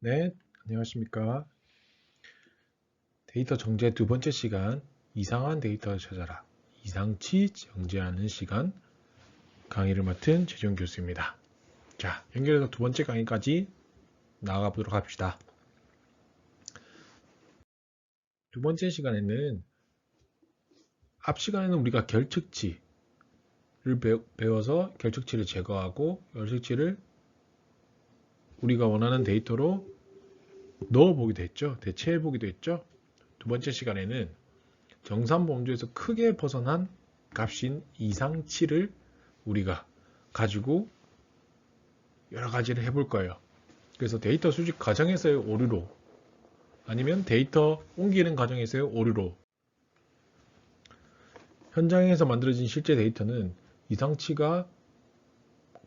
네, 안녕하십니까. 데이터 정제 두 번째 시간, 이상한 데이터를 찾아라. 이상치 정제하는 시간 강의를 맡은 최종 교수입니다. 자, 연결해서 두 번째 강의까지 나아가 보도록 합시다. 두 번째 시간에는 앞 시간에는 우리가 결측치를 배워서 결측치를 제거하고 결측치를 우리가 원하는 데이터로 넣어보기도 했죠. 대체해보기도 했죠. 두 번째 시간에는 정산범주에서 크게 벗어난 값인 이상치를 우리가 가지고 여러 가지를 해볼 거예요. 그래서 데이터 수집 과정에서의 오류로 아니면 데이터 옮기는 과정에서의 오류로 현장에서 만들어진 실제 데이터는 이상치가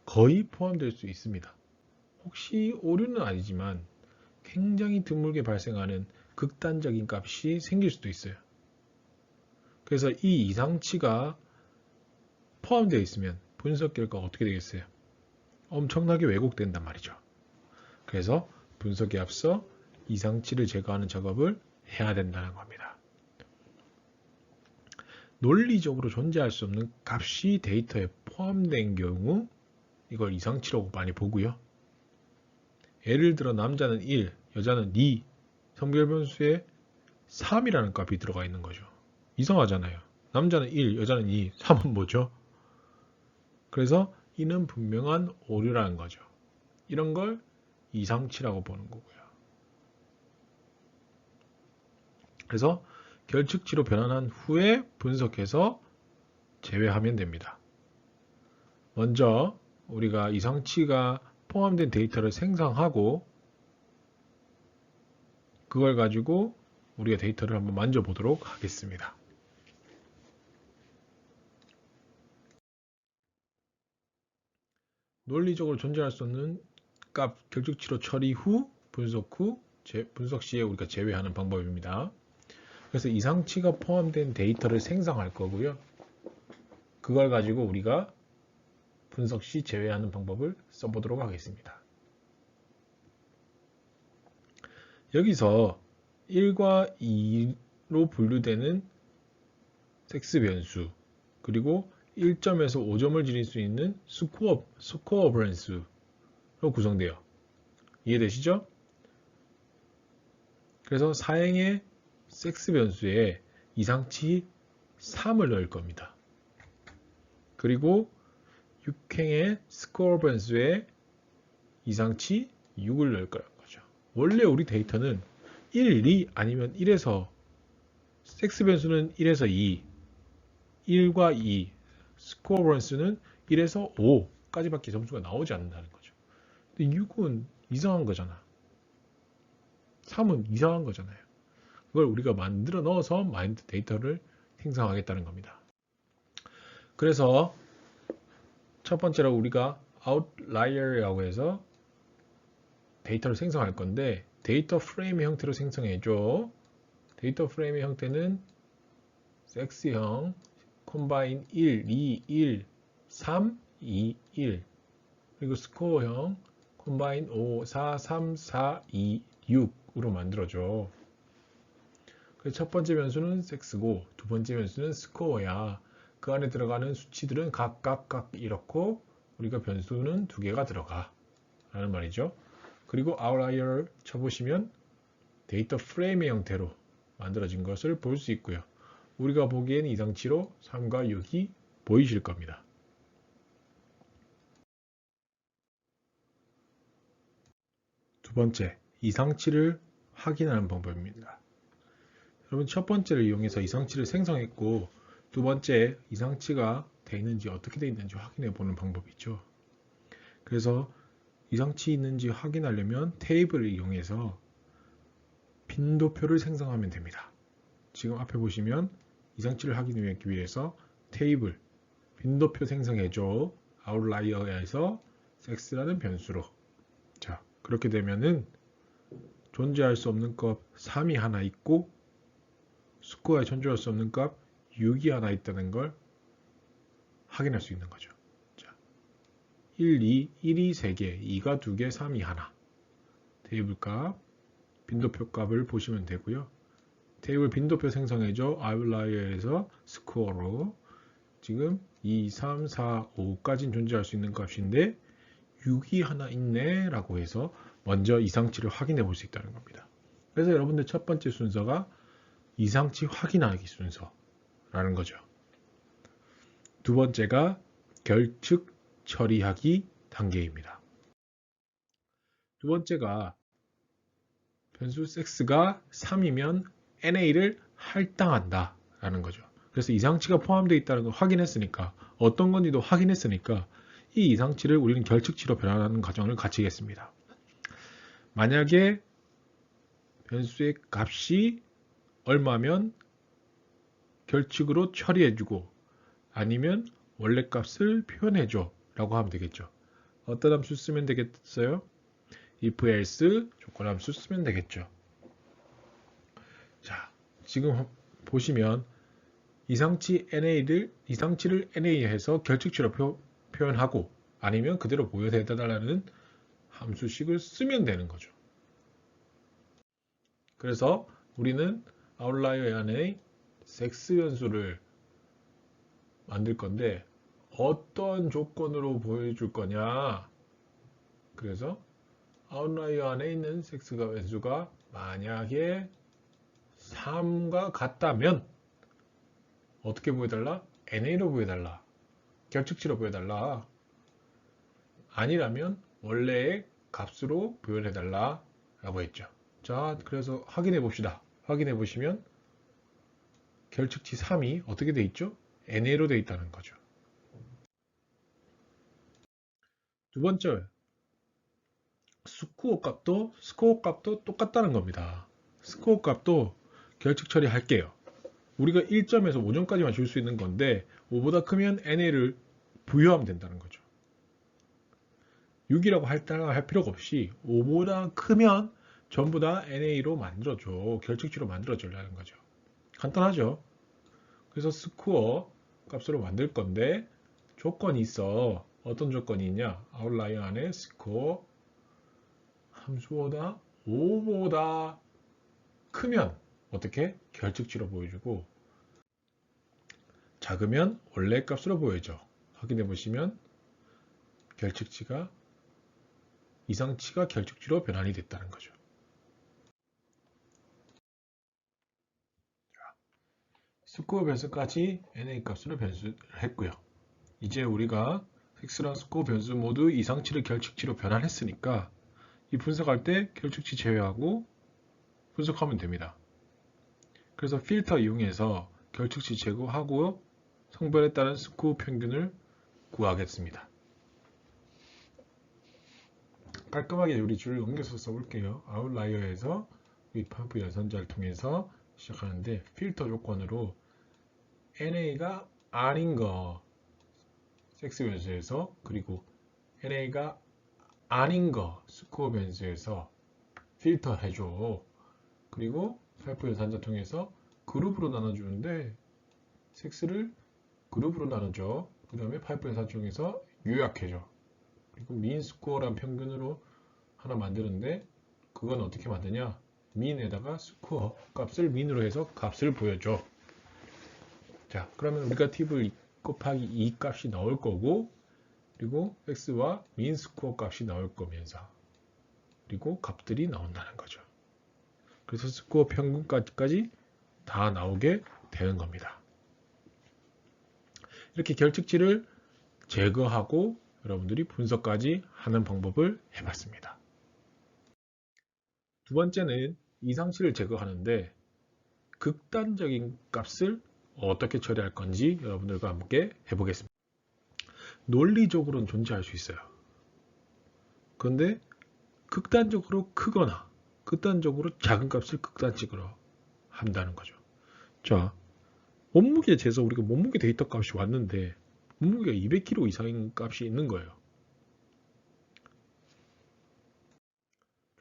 거의 포함될 수 있습니다. 혹시 오류는 아니지만 굉장히 드물게 발생하는 극단적인 값이 생길 수도 있어요. 그래서 이 이상치가 포함되어 있으면 분석 결과가 어떻게 되겠어요? 엄청나게 왜곡된단 말이죠. 그래서 분석에 앞서 이상치를 제거하는 작업을 해야 된다는 겁니다. 논리적으로 존재할 수 없는 값이 데이터에 포함된 경우 이걸 이상치라고 많이 보고요. 예를 들어 남자는 1, 여자는 2, 성별 변수에 3이라는 값이 들어가 있는 거죠. 이상하잖아요. 남자는 1, 여자는 2, 3은 뭐죠? 그래서 이는 분명한 오류라는 거죠. 이런 걸 이상치라고 보는 거고요. 그래서 결측치로 변환한 후에 분석해서 제외하면 됩니다. 먼저 우리가 이상치가 포함된 데이터를 생성하고 그걸 가지고 우리가 데이터를 한번 만져보도록 하겠습니다. 논리적으로 존재할 수 없는 값 결측치로 처리 후 분석 후 분석 시에 우리가 제외하는 방법입니다. 그래서 이상치가 포함된 데이터를 생성할 거고요. 그걸 가지고 우리가 분석 시 제외하는 방법을 써보도록 하겠습니다. 여기서 1과 2로 분류되는 섹스 변수 그리고 1점에서 5점을 지닐 수 있는 스코어 변수로 구성돼요. 이해되시죠? 그래서 사행의 섹스 변수에 이상치 3을 넣을 겁니다. 그리고 6행의 스코어 변수에 이상치 6을 넣을 거죠. 원래 우리 데이터는 1, 2 아니면 1에서 섹스 변수는 1에서 2, 1과 2, 스코어 변수는 1에서 5까지밖에 점수가 나오지 않는다는 거죠. 근데 6은 이상한 거잖아. 3은 이상한 거잖아요. 그걸 우리가 만들어 넣어서 마인드 데이터를 생성하겠다는 겁니다. 그래서 첫 번째로 우리가 outlier라고 해서 데이터를 생성할 건데 데이터 프레임의 형태로 생성해줘. 데이터 프레임의 형태는 섹스형 콤바인 1, 2, 1, 3, 2, 1 그리고 스코어형 콤바인 5, 4, 3, 4, 2, 6으로 만들어줘. 첫 번째 변수는 섹스고 두 번째 변수는 스코어야. 그 안에 들어가는 수치들은 각각 이렇고 우리가 변수는 두 개가 들어가 라는 말이죠. 그리고 아웃라이어를 쳐보시면 데이터 프레임의 형태로 만들어진 것을 볼 수 있고요. 우리가 보기엔 이상치로 3과 6이 보이실 겁니다. 두 번째, 이상치를 확인하는 방법입니다. 여러분 첫 번째를 이용해서 이상치를 생성했고 두 번째 이상치가 되어 있는지 어떻게 되어 있는지 확인해 보는 방법이 있죠. 그래서 이상치 있는지 확인하려면 테이블을 이용해서 빈도표를 생성하면 됩니다. 지금 앞에 보시면 이상치를 확인하기 위해서 테이블 빈도표 생성해줘 아웃라이어에서 섹스라는 변수로 자 그렇게 되면은 존재할 수 없는 값 3이 하나 있고 스코어에 존재할 수 없는 값 6이 하나 있다는 걸 확인할 수 있는 거죠. 자, 1, 2, 1이 3개, 2가 2개, 3이 하나 테이블 값, 빈도표 값을 보시면 되고요. 테이블 빈도표 생성해줘. 아웃라이어에서 스코어로 지금 2, 3, 4, 5까지는 존재할 수 있는 값인데 6이 하나 있네 라고 해서 먼저 이상치를 확인해 볼 수 있다는 겁니다. 그래서 여러분들 첫 번째 순서가 이상치 확인하기 순서라는 거죠. 두 번째가 결측 처리하기 단계입니다. 두 번째가 변수 x가 3이면 NA를 할당한다 라는 거죠. 그래서 이상치가 포함되어 있다는 걸 확인했으니까 어떤 건지도 확인했으니까 이 이상치를 우리는 결측치로 변환하는 과정을 거치겠습니다. 만약에 변수의 값이 얼마면 결측으로 처리해주고 아니면 원래 값을 표현해줘 라고 하면 되겠죠. 어떤 함수 쓰면 되겠어요? if else 조건 함수 쓰면 되겠죠. 자, 지금 보시면 이상치를 NA 해서 결측치로 표현하고 아니면 그대로 보여달라는 함수식을 쓰면 되는 거죠. 그래서 우리는 아웃라이어 안에 x 변수를 만들 건데 어떤 조건으로 보여줄 거냐. 그래서 아웃라이어 안에 있는 x가 변수가 만약에 3과 같다면 어떻게 보여달라? NA로 보여달라. 결측치로 보여달라. 아니라면 원래의 값으로 표현해달라 라고 했죠. 자, 그래서 확인해 봅시다. 확인해 보시면 결측치 3이 어떻게 돼 있죠? NA로 돼 있다는 거죠. 두 번째, 스코어 값도 똑같다는 겁니다. 스코어 값도 결측 처리할게요. 우리가 1점에서 5점까지만 줄 수 있는 건데 5보다 크면 NA를 부여하면 된다는 거죠. 6이라고 할 필요가 없이 5보다 크면 전부 다 NA로 만들어줘. 결측치로 만들어주려는 거죠. 간단하죠. 그래서 스코어 값으로 만들 건데 조건이 있어. 어떤 조건이 있냐? 아웃라이어 안에 스코어 함수보다 5보다 크면 어떻게? 결측치로 보여주고 작으면 원래 값으로 보여줘. 확인해 보시면 결측치가 이상치가 결측치로 변환이 됐다는 거죠. 스코어 변수까지 NA 값으로 변수를 했고요. 이제 우리가 x랑 스코어 변수 모두 이상치를 결측치로 변환했으니까 이 분석할 때 결측치 제외하고 분석하면 됩니다. 그래서 필터 이용해서 결측치 제거하고 성별에 따른 스코어 평균을 구하겠습니다. 깔끔하게 우리 줄을 옮겨서 써볼게요. 아웃라이어에서 윗파프 연산자를 통해서 시작하는데 필터 조건으로 NA가 아닌 거 섹스 변수에서 그리고 NA가 아닌 거 스코어 변수에서 필터 해줘. 그리고 파이프 연산자 통해서 그룹으로 나눠주는데 섹스를 그룹으로 나눠줘. 그 다음에 파이프 연산자 통해서 요약해줘. 그리고 민 스코어란 평균으로 하나 만드는데 그건 어떻게 만드냐? 민에다가 스코어 값을 민으로 해서 값을 보여줘. 자, 그러면 우리가 팁을 곱하기 2 값이 나올 거고 그리고 x와 민 스코어 값이 나올 거면서 그리고 값들이 나온다는 거죠. 그래서 스코어 평균까지 다 나오게 되는 겁니다. 이렇게 결측치를 제거하고 여러분들이 분석까지 하는 방법을 해봤습니다. 두 번째는 이상치를 제거하는데 극단적인 값을 어떻게 처리할 건지 여러분들과 함께 해보겠습니다. 논리적으로는 존재할 수 있어요. 그런데 극단적으로 크거나 극단적으로 작은 값을 극단적으로 한다는 거죠. 자, 몸무게 재서 우리가 몸무게 데이터 값이 왔는데 몸무게가 200kg 이상인 값이 있는 거예요.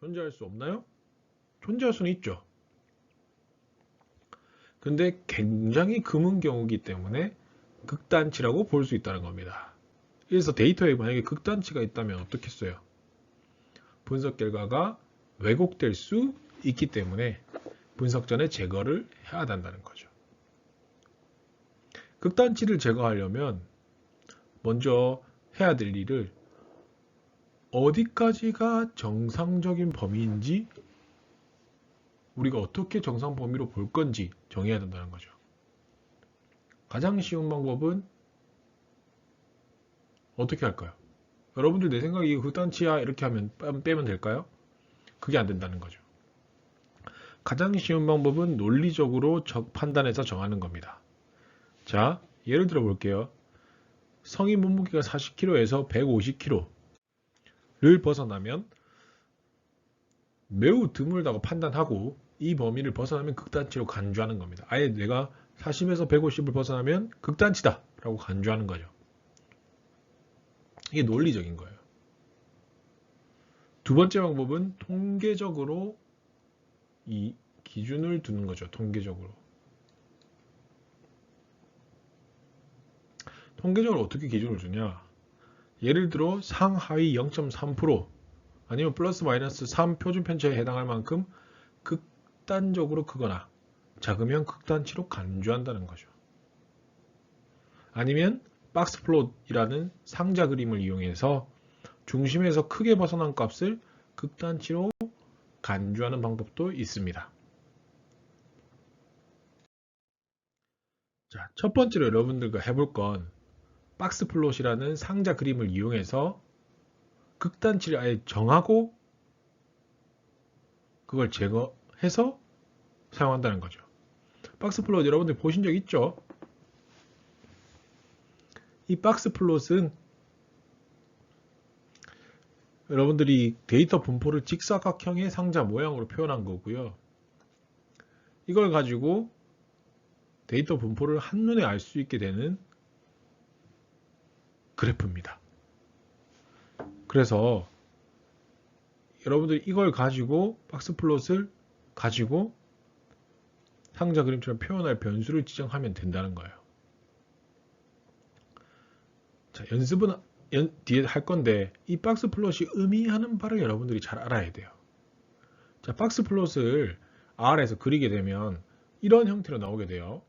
존재할 수 없나요? 존재할 수는 있죠. 근데 굉장히 드문 경우이기 때문에 극단치라고 볼 수 있다는 겁니다. 그래서 데이터에 만약에 극단치가 있다면 어떻겠어요? 분석 결과가 왜곡될 수 있기 때문에 분석 전에 제거를 해야 된다는 거죠. 극단치를 제거하려면 먼저 해야 될 일을 어디까지가 정상적인 범위인지 우리가 어떻게 정상 범위로 볼 건지 정해야 된다는 거죠. 가장 쉬운 방법은 어떻게 할까요? 여러분들 내 생각에 이거 극단치야 이렇게 하면 빼면 될까요? 그게 안 된다는 거죠. 가장 쉬운 방법은 논리적으로 판단해서 정하는 겁니다. 자, 예를 들어 볼게요. 성인 몸무게가 40kg에서 150kg를 벗어나면 매우 드물다고 판단하고 이 범위를 벗어나면 극단치로 간주하는 겁니다. 아예 내가 40에서 150을 벗어나면 극단치다 라고 간주하는 거죠. 이게 논리적인 거예요. 두 번째 방법은 통계적으로 이 기준을 두는 거죠. 통계적으로. 통계적으로 어떻게 기준을 두냐? 예를 들어 상하위 0.3% 아니면 플러스 마이너스 3 표준 편차에 해당할 만큼 극단적으로 크거나 작으면 극단치로 간주한다는 거죠. 아니면 박스 플롯이라는 상자 그림을 이용해서 중심에서 크게 벗어난 값을 극단치로 간주하는 방법도 있습니다. 자, 첫 번째로 여러분들과 해볼 건 박스 플롯이라는 상자 그림을 이용해서 극단치를 아예 정하고 그걸 제거해서 사용한다는 거죠. 박스 플롯 여러분들 보신 적 있죠? 이 박스 플롯은 여러분들이 데이터 분포를 직사각형의 상자 모양으로 표현한 거고요. 이걸 가지고 데이터 분포를 한눈에 알 수 있게 되는 그래프입니다. 그래서 여러분들이 이걸 가지고 박스 플롯을 가지고 상자 그림처럼 표현할 변수를 지정하면 된다는 거예요. 자, 연습은 뒤에 할 건데 이 박스 플롯이 의미하는 바를 여러분들이 잘 알아야 돼요. 자, 박스 플롯을 R에서 그리게 되면 이런 형태로 나오게 돼요.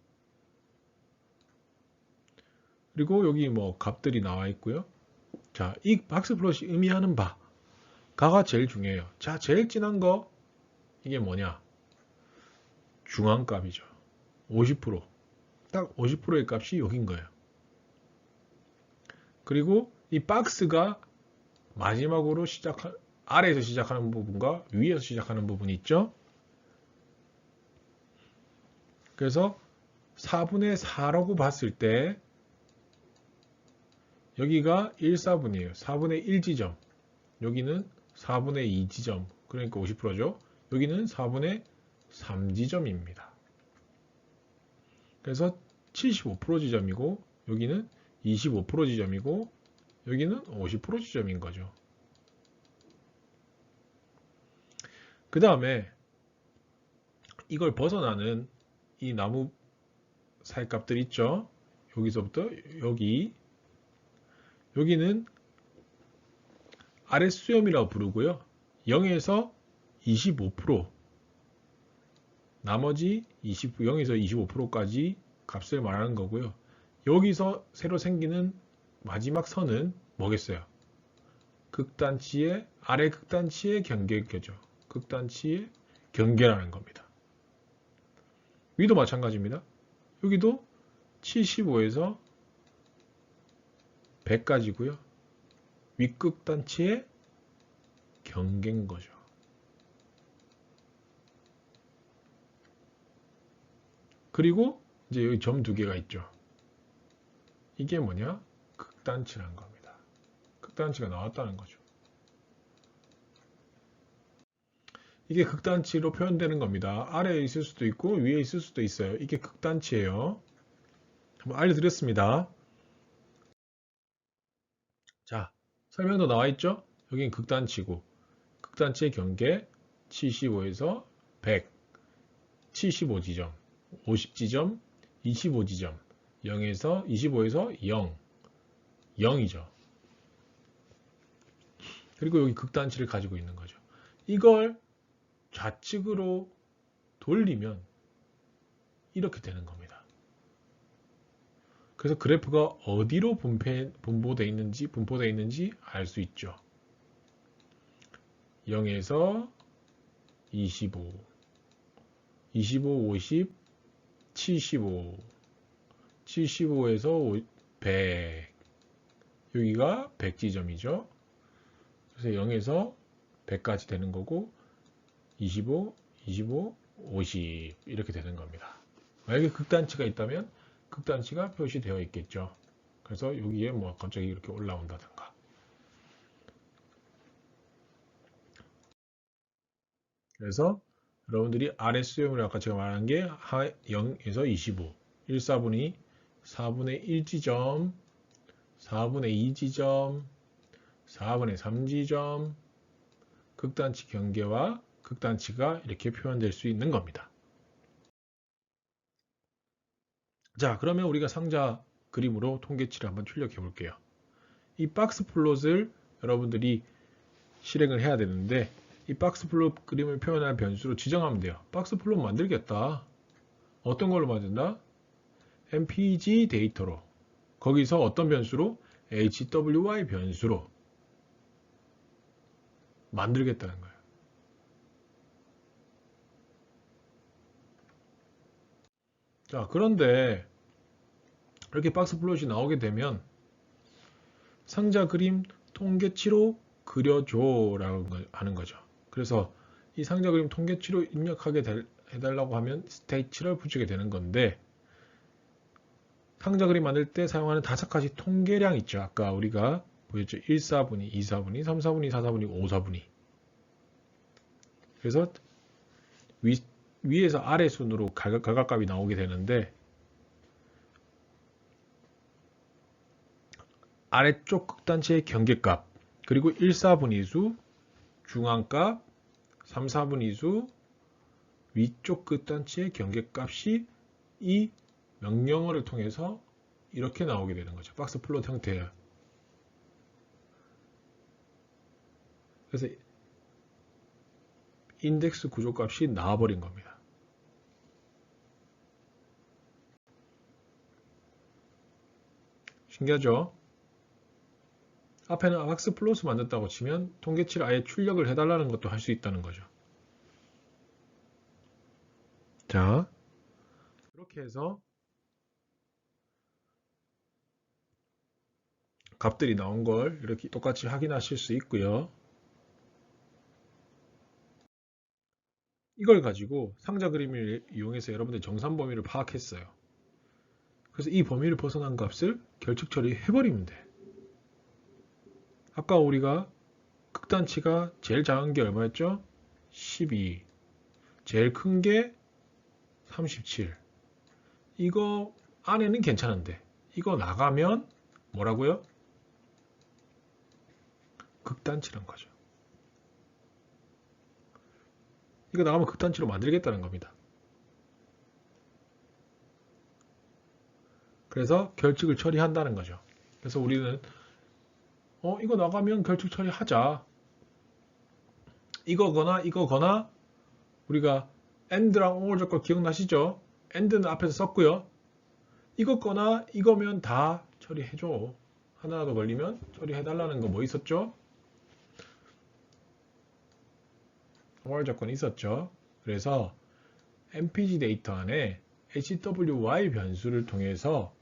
그리고 여기 뭐 값들이 나와 있고요. 자, 이 박스 플롯이 의미하는 바가 제일 중요해요. 자, 제일 진한 거 이게 뭐냐? 중앙값이죠. 50%. 딱 50%의 값이 여긴 거예요. 그리고 이 박스가 마지막으로 아래에서 시작하는 부분과 위에서 시작하는 부분이 있죠. 그래서 4분의 4라고 봤을 때 여기가 1, 4분이에요. 4분의 1 지점. 여기는 4분의 2 지점. 그러니까 50%죠. 여기는 4분의 3 지점입니다. 그래서 75% 지점이고 여기는 25% 지점이고 여기는 50% 지점인 거죠. 그 다음에 이걸 벗어나는 이 나무 사이값들 있죠. 여기서부터 여기는 아랫수염이라고 부르고요. 0에서 25% 나머지 0에서 25%까지 값을 말하는 거고요. 여기서 새로 생기는 마지막 선은 뭐겠어요? 아래 극단치의 경계죠. 극단치의 경계라는 겁니다. 위도 마찬가지입니다. 여기도 75에서 100까지고요. 윗극단치의 경계인 거죠. 그리고 이제 여기 점 두 개가 있죠. 이게 뭐냐? 극단치라는 겁니다. 극단치가 나왔다는 거죠. 이게 극단치로 표현되는 겁니다. 아래에 있을 수도 있고 위에 있을 수도 있어요. 이게 극단치예요. 한번 알려드렸습니다. 자, 설명도 나와 있죠? 여긴 극단치고 극단치의 경계 75에서 100, 75지점, 50지점, 25지점, 25에서 0, 0이죠. 그리고 여기 극단치를 가지고 있는 거죠. 이걸 좌측으로 돌리면 이렇게 되는 겁니다. 그래서 그래프가 어디로 분포되어 있는지 알 수 있죠. 0에서 25, 25, 50, 75, 75에서 100, 여기가 100지점이죠. 그래서 0에서 100까지 되는 거고 25, 25, 50 이렇게 되는 겁니다. 만약에 극단치가 있다면 극단치가 표시되어 있겠죠. 그래서 여기에 뭐 갑자기 이렇게 올라온다든가. 그래서 여러분들이 아래 수렴을 아까 제가 말한 게 0에서 25, 1, 4분의 4분의 1지점, 4분의 2지점, 4분의 3지점, 극단치 경계와 극단치가 이렇게 표현될 수 있는 겁니다. 자, 그러면 우리가 상자 그림으로 통계치를 한번 출력해 볼게요. 이 박스 플롯을 여러분들이 실행을 해야 되는데 이 박스 플롯 그림을 표현할 변수로 지정하면 돼요. 박스 플롯 만들겠다. 어떤 걸로 만든다? mpg 데이터로. 거기서 어떤 변수로? hwy 변수로 만들겠다는 거예요. 자, 그런데 이렇게 박스 플롯이 나오게 되면 상자 그림 통계치로 그려줘 라고 하는 거죠. 그래서 이 상자 그림 통계치로 입력하게 해달라고 하면 스테이치를 붙이게 되는 건데 상자 그림 만들 때 사용하는 5가지 통계량 있죠. 아까 우리가 보였죠. 1, 4분위, 2, 4분위, 3, 4분위, 4, 4분위, 5, 4분위. 그래서 위에서 아래 순으로 가각값이 나오게 되는데 아래쪽 극단체의 경계값 그리고 1, 4분위수 중앙값 3, 4분위수 위쪽 극단체의 경계값이 이 명령어를 통해서 이렇게 나오게 되는 거죠. 박스 플롯 형태예요. 그래서 인덱스 구조값이 나와버린 겁니다. 신기하죠? 앞에는 박스 플롯을 만졌다고 치면 통계치를 아예 출력을 해달라는 것도 할 수 있다는 거죠. 자, 이렇게 해서 값들이 나온 걸 이렇게 똑같이 확인하실 수 있고요. 이걸 가지고 상자 그림을 이용해서 여러분들 정산 범위를 파악했어요. 그래서 이 범위를 벗어난 값을 결측 처리해버리면 돼. 아까 우리가 극단치가 제일 작은 게 얼마였죠? 12. 제일 큰 게 37. 이거 안에는 괜찮은데 이거 나가면 뭐라고요? 극단치란 거죠. 이거 나가면 극단치로 만들겠다는 겁니다. 그래서 결측을 처리한다는 거죠. 그래서 우리는 이거 나가면 결측 처리하자. 이거거나 우리가 and랑 or 조건 기억나시죠? and는 앞에서 썼고요. 이거거나 이거면 다 처리해줘. 하나라도 걸리면 처리해달라는 거 뭐 있었죠? or 조건이 있었죠. 그래서 mpg 데이터 안에 hwy 변수를 통해서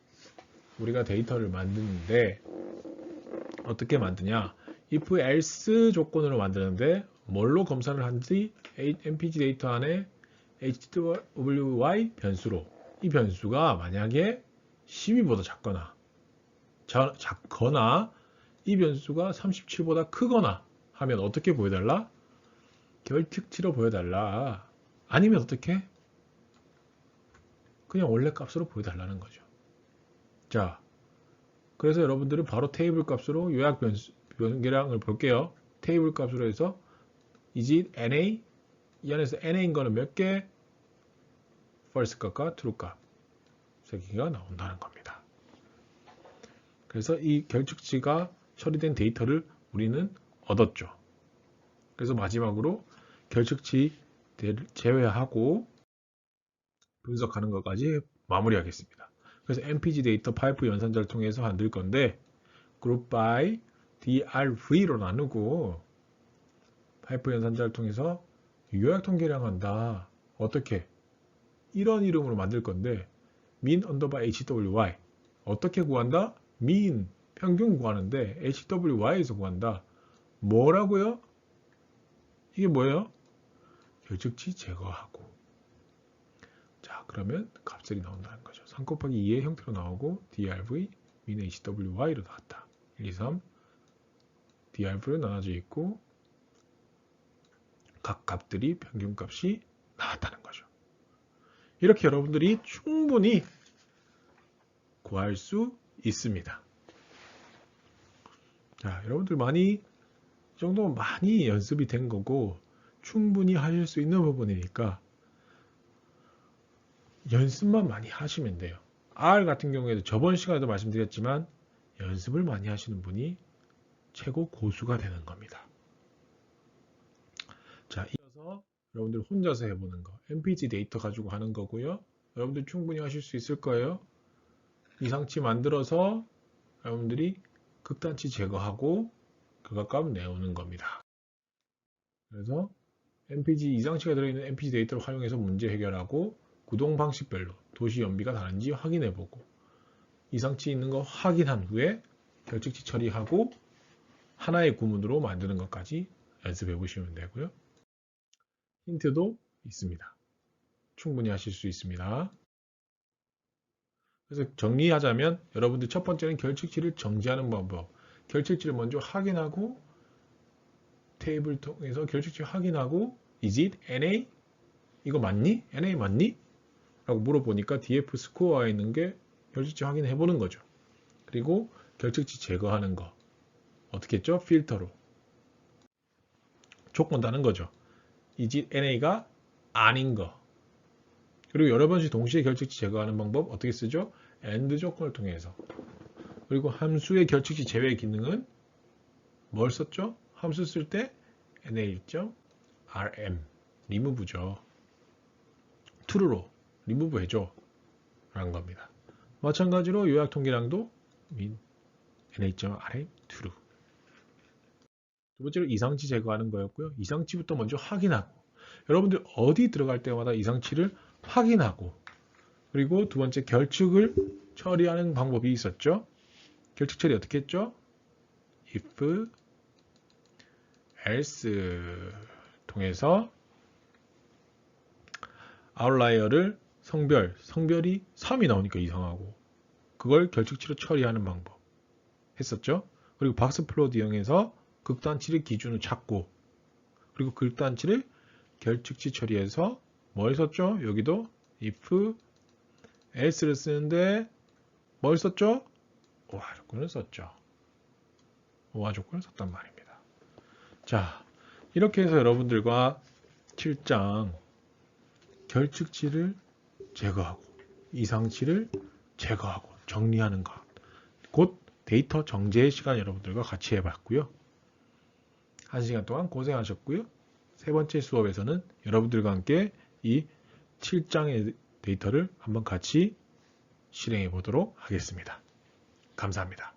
우리가 데이터를 만드는데 어떻게 만드냐? if else 조건으로 만드는데 뭘로 검사를 하는지 mpg 데이터 안에 hwy 변수로 이 변수가 만약에 12보다 작거나 이 변수가 37보다 크거나 하면 어떻게 보여달라? 결측치로 보여달라. 아니면 어떻게? 그냥 원래 값으로 보여달라는 거죠. 자, 그래서 여러분들은 바로 테이블 값으로 요약 변계량을 볼게요. 테이블 값으로 해서 is it NA? 이 안에서 NA인 거는 몇 개? false 값과 true 값 3개가 나온다는 겁니다. 그래서 이 결측치가 처리된 데이터를 우리는 얻었죠. 그래서 마지막으로 결측치 제외하고 분석하는 것까지 마무리하겠습니다. 그래서 MPG 데이터 파이프 연산자를 통해서 만들 건데 group by DRV로 나누고 파이프 연산자를 통해서 요약 통계량 한다. 어떻게? 이런 이름으로 만들 건데 min underbar HWY 어떻게 구한다? mean 평균 구하는데 HWY에서 구한다. 뭐라고요? 이게 뭐예요? 결측치 제거하고 자 그러면 값들이 나온다는 거죠. 3 곱하기 2의 형태로 나오고 DRV min HWY로 나왔다. 1, 2, 3 DRV로 나눠져 있고 각 값들이 평균값이 나왔다는 거죠. 이렇게 여러분들이 충분히 구할 수 있습니다. 자, 여러분들 이 정도면 많이 연습이 된 거고 충분히 하실 수 있는 부분이니까 연습만 많이 하시면 돼요. R 같은 경우에도 저번 시간에도 말씀드렸지만 연습을 많이 하시는 분이 최고 고수가 되는 겁니다. 자, 이어서 여러분들 혼자서 해보는 거 MPG 데이터 가지고 하는 거고요. 여러분들 충분히 하실 수 있을 거예요. 이상치 만들어서 여러분들이 극단치 제거하고 결과값 내오는 겁니다. 그래서 MPG 이상치가 들어있는 MPG 데이터를 활용해서 문제 해결하고 구동 방식별로 도시 연비가 다른지 확인해보고 이상치 있는 거 확인한 후에 결측치 처리하고 하나의 구문으로 만드는 것까지 연습해 보시면 되고요. 힌트도 있습니다. 충분히 하실 수 있습니다. 그래서 정리하자면 여러분들 첫 번째는 결측치를 정지하는 방법. 결측치를 먼저 확인하고 테이블 통해서 결측치 확인하고 Is it NA? 이거 맞니? NA 맞니? 라고 물어보니까 DF 스코어에 있는 게 결측치 확인해 보는 거죠. 그리고 결측치 제거하는 거. 어떻게 했죠? 필터로. 조건 다는 거죠. Is it NA가 아닌 거. 그리고 여러 번씩 동시에 결측치 제거하는 방법 어떻게 쓰죠? AND 조건을 통해서. 그리고 함수의 결측치 제외 기능은 뭘 썼죠? 함수 쓸 때 NA.RM 리무브죠. true로 리무브 해줘 라는 겁니다. 마찬가지로 요약 통계량도 min NA.RM true. 두 번째로 이상치 제거하는 거였고요. 이상치부터 먼저 확인하고 여러분들 어디 들어갈 때마다 이상치를 확인하고 그리고 두 번째 결측을 처리하는 방법이 있었죠. 결측 처리 어떻게 했죠? if, else 통해서 아웃라이어를 성별이 3이 나오니까 이상하고 그걸 결측치로 처리하는 방법 했었죠. 그리고 박스 플롯 이용해서 극단치를 기준으로 찾고 그리고 극단치를 결측치 처리해서 뭘 썼죠? 여기도 if, else를 쓰는데 뭘 썼죠? 오화 조건을 썼죠. 오화 조건을 썼단 말입니다. 자, 이렇게 해서 여러분들과 7장 결측치를 제거하고 이상치를 제거하고 정리하는 것. 곧 데이터 정제의 시간 여러분들과 같이 해봤고요. 1시간 동안 고생하셨고요. 세 번째 수업에서는 여러분들과 함께 이 7장의 데이터를 한번 같이 실행해 보도록 하겠습니다. 감사합니다.